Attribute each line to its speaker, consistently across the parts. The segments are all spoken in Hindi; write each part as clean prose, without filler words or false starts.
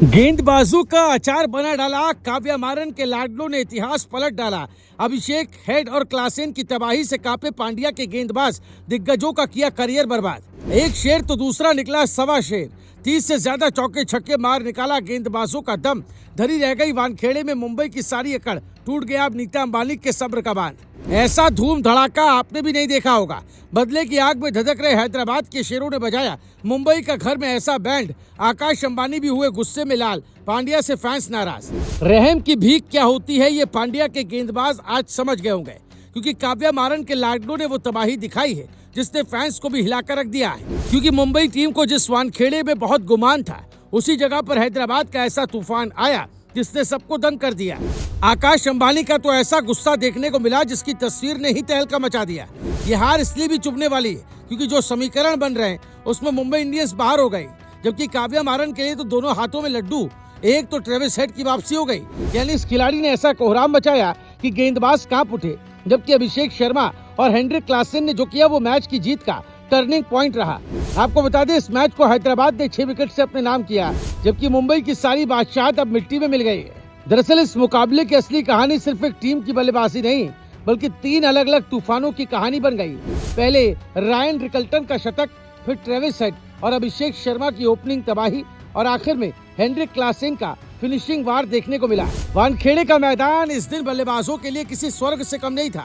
Speaker 1: गेंदबाजों का अचार बना डाला, काव्या मारन के लाडलों ने इतिहास पलट डाला। अभिषेक, हेड और क्लासेन की तबाही से कांपे पांड्या के गेंदबाज दिग्गजों का किया करियर बर्बाद। एक शेर तो दूसरा निकला सवा शेर। 30 से ज्यादा चौके छक्के मार निकाला गेंदबाजों का दम। धरी रह गई वानखेड़े में मुंबई की सारी अकड़। टूट गया अब नीता अंबानी के सब्र का बांध। ऐसा धूम धड़ाका आपने भी नहीं देखा होगा। बदले की आग में धधक रहे हैदराबाद के शेरों ने बजाया मुंबई का घर में ऐसा बैंड। आकाश अंबानी भी हुए गुस्से में लाल। पांड्या से फैंस नाराज। रहम की भीख क्या होती है ये पांड्या के गेंदबाज आज समझ गए होंगे, क्योंकि काव्या मारन के लाडलों ने वो तबाही दिखाई है जिसने फैंस को भी हिलाकर रख दिया है। क्योंकि मुंबई टीम को जिस वानखेड़े में बहुत गुमान था, उसी जगह पर हैदराबाद का ऐसा तूफान आया जिसने सबको दंग कर दिया। आकाश अंबानी का तो ऐसा गुस्सा देखने को मिला जिसकी तस्वीर ने ही तहलका मचा दिया। ये हार इसलिए भी चुभने वाली है क्योंकि जो समीकरण बन रहे हैं उसमें मुंबई इंडियंस बाहर हो गई, जबकि काव्या मारन के लिए तो दोनों हाथों में लड्डू। एक तो ट्रेविस हेड की वापसी हो गई, यानी इस खिलाड़ी ने ऐसा कोहराम मचाया कि गेंदबाज कांप उठे, जबकि अभिषेक शर्मा और हेनरिक क्लासेन ने जो किया वो मैच की जीत का टर्निंग पॉइंट रहा। आपको बता दें, इस मैच को हैदराबाद ने 6 विकेट से अपने नाम किया, जबकि मुंबई की सारी बादशाहत अब मिट्टी में मिल गई है। दरअसल इस मुकाबले की असली कहानी सिर्फ एक टीम की बल्लेबाजी नहीं, बल्कि 3 अलग अलग तूफानों की कहानी बन गई। पहले रायन रिकल्टन का शतक, फिर ट्रेविस हेड और अभिषेक शर्मा की ओपनिंग तबाही, और आखिर में हेनरिक क्लासेन का फिनिशिंग वार देखने को मिला। वानखेड़े का मैदान इस दिन बल्लेबाजों के लिए किसी स्वर्ग से कम नहीं था,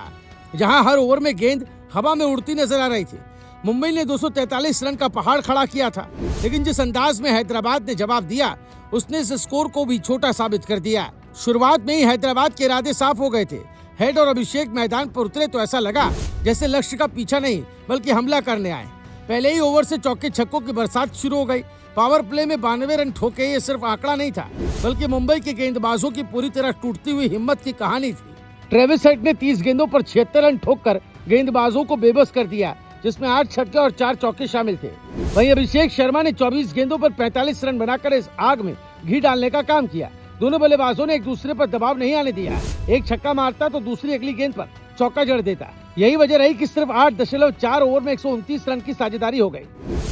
Speaker 1: जहां हर ओवर में गेंद हवा में उड़ती नजर आ रही थी। मुंबई ने 243 रन का पहाड़ खड़ा किया था, लेकिन जिस अंदाज में हैदराबाद ने जवाब दिया उसने इस स्कोर को भी छोटा साबित कर दिया। शुरुआत में ही हैदराबाद के इरादे साफ हो गए थे। हेड और अभिषेक मैदान पर उतरे तो ऐसा लगा जैसे लक्ष्य का पीछा नहीं बल्कि हमला करने आए। पहले ही ओवर से चौके छक्कों की बरसात शुरू हो गई। पावर प्ले में 92 रन ठोके ये सिर्फ आंकड़ा नहीं था, बल्कि मुंबई के गेंदबाजों की पूरी तरह टूटती हुई हिम्मत की कहानी थी। ट्रेविस हेड ने 30 गेंदों पर 76 रन ठोककर गेंदबाजों को बेबस कर दिया, जिसमें 8 छक्के और 4 चौके शामिल थे। वहीं अभिषेक शर्मा ने 24 गेंदों पर 45 रन बनाकर इस आग में घी डालने का काम किया। दोनों बल्लेबाजों ने एक दूसरे पर दबाव नहीं आने दिया। एक छक्का मारता तो दूसरी अगली गेंद पर चौका जड़ देता। यही वजह रही कि सिर्फ 8.4 ओवर में 129 रन की साझेदारी हो गई।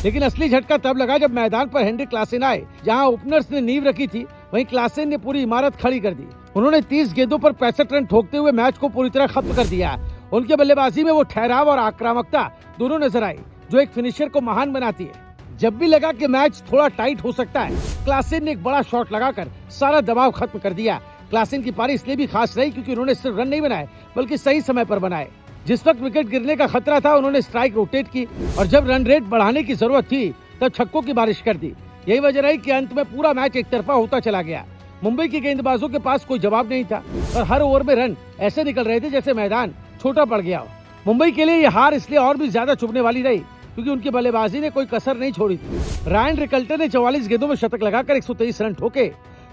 Speaker 1: लेकिन असली झटका तब लगा जब मैदान पर हेनरिक क्लासेन आए। जहां ओपनर्स ने नींव रखी थी, वहीं क्लासेन ने पूरी इमारत खड़ी कर दी। उन्होंने 30 गेंदों पर 65 रन ठोकते हुए मैच को पूरी तरह खत्म कर दिया। उनके बल्लेबाजी में वो ठहराव और आक्रामकता दोनों नजर आई जो एक फिनिशर को महान बनाती है। जब भी लगा कि मैच थोड़ा टाइट हो सकता है, क्लासेन ने एक बड़ा शॉट लगाकर सारा दबाव खत्म कर दिया। क्लासेन की पारी इसलिए भी खास रही क्योंकि उन्होंने सिर्फ रन नहीं बनाए बल्कि सही समय पर बनाए। जिस वक्त विकेट गिरने का खतरा था, उन्होंने स्ट्राइक रोटेट की, और जब रन रेट बढ़ाने की जरूरत थी तब छक्कों की बारिश कर दी। यही वजह रही कि अंत में पूरा मैच एक तरफा होता चला गया। मुंबई के गेंदबाजों के पास कोई जवाब नहीं था और हर ओवर में रन ऐसे निकल रहे थे जैसे मैदान छोटा पड़ गया हो। मुंबई के लिए ये हार इसलिए और भी ज्यादा चुभने वाली रही क्योंकि उनकी बल्लेबाजी ने कोई कसर नहीं छोड़ी थी। रायन रिकल्टन ने 44 गेंदों में शतक लगाकर 123 रन ठोके,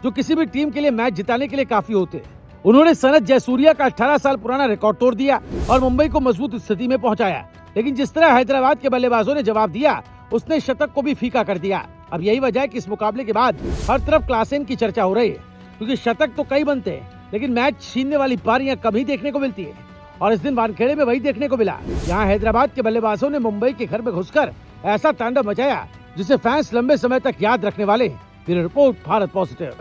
Speaker 1: जो किसी भी टीम के लिए मैच जिताने के लिए काफी होते। उन्होंने सनत जयसूर्या का 18 साल पुराना रिकॉर्ड तोड़ दिया और मुंबई को मजबूत स्थिति में पहुंचाया। लेकिन जिस तरह हैदराबाद के बल्लेबाजों ने जवाब दिया, उसने शतक को भी फीका कर दिया। अब यही वजह है कि इस मुकाबले के बाद हर तरफ क्लासेन की चर्चा हो रही है, क्योंकि शतक तो कई बनते हैं लेकिन मैच छीनने वाली पारियां कम ही देखने को मिलती है। और इस दिन वानखेड़े में वही देखने को मिला। यहाँ हैदराबाद के बल्लेबाजों ने मुंबई के घर में घुसकर ऐसा तांडव मचाया जिसे फैंस लंबे समय तक याद रखने वाले हैं। Bureau report, Bharat positive.